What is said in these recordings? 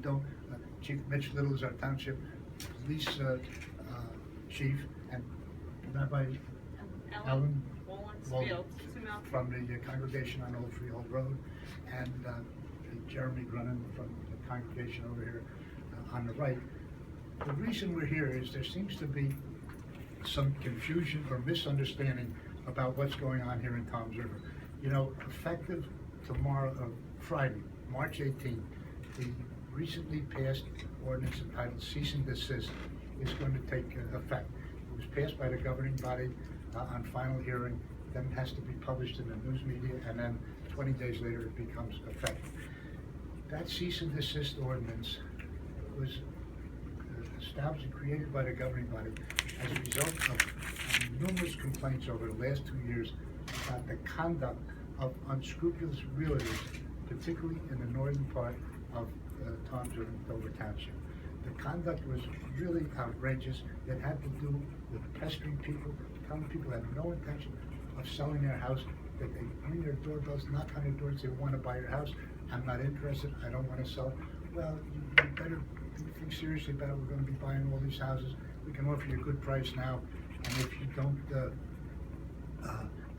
don't. Chief Mitch Little is our township police chief, and Rabbi Ellen Walden from the congregation on Old Freehold Road, and Jeremy Grunin from the congregation over here on the right. The reason we're here is there seems to be some confusion or misunderstanding about what's going on here in Toms River. You know, effective tomorrow, Friday, March 18th, the recently passed ordinance entitled Cease and Desist is going to take effect. It was passed by the governing body on final hearing, then it has to be published in the news media, and then 20 days later it becomes effective. That cease and desist ordinance was established and created by the governing body as a result of numerous complaints over the last 2 years about the conduct of unscrupulous realtors, particularly in the northern part of Toms River and Dover Township. The conduct was really outrageous. It had to do with pestering people, telling people that had no intention of selling their house, that they ring their doorbells, knock on their door and say, "We want to buy your house. I'm not interested. I don't want to sell." Well, you better think seriously about it. We're going to be buying all these houses. We can offer you a good price now, and if you don't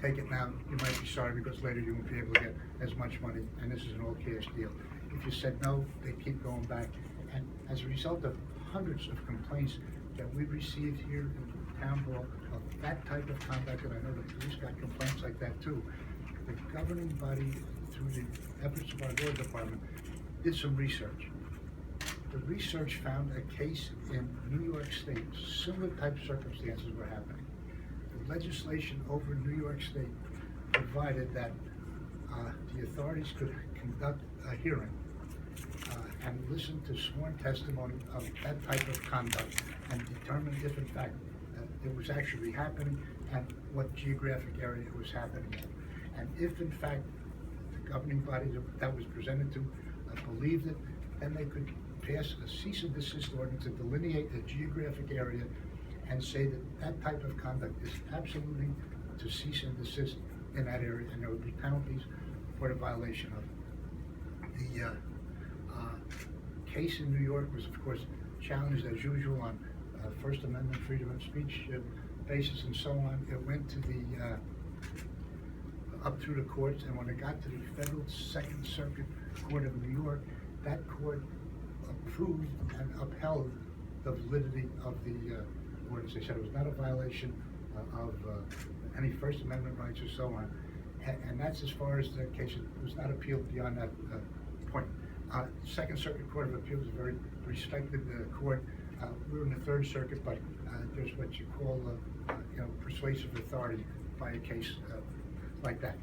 take it now, you might be sorry because later you won't be able to get as much money, and this is an all-cash deal. If you said no, they keep going back. And as a result of hundreds of complaints that we've received here in town hall of that type of conduct, and I know the police got complaints like that too, the governing body, through the efforts of our law department, did some research. The research found a case in New York State, similar type circumstances were happening. The legislation over in New York State provided that the authorities could conduct a hearing and listen to sworn testimony of that type of conduct and determine if in fact it was actually happening and what geographic area it was happening in. And if in fact the governing body that was presented to believed it, then they could pass a cease and desist ordinance to delineate a geographic area and say that that type of conduct is absolutely to cease and desist in that area, and there would be penalties for the violation of it. The case in New York was, of course, challenged as usual on First Amendment freedom of speech basis and so on. It went to the up through the courts, and when it got to the Federal Second Circuit Court of New York, that court approved and upheld the validity of the ordinance. They said it was not a violation of any First Amendment rights or so on, and that's as far as the case. It was not appealed beyond that point. Second Circuit Court of Appeals is a very respected court. We're in the Third Circuit, but there's what you call persuasive authority by a case like that.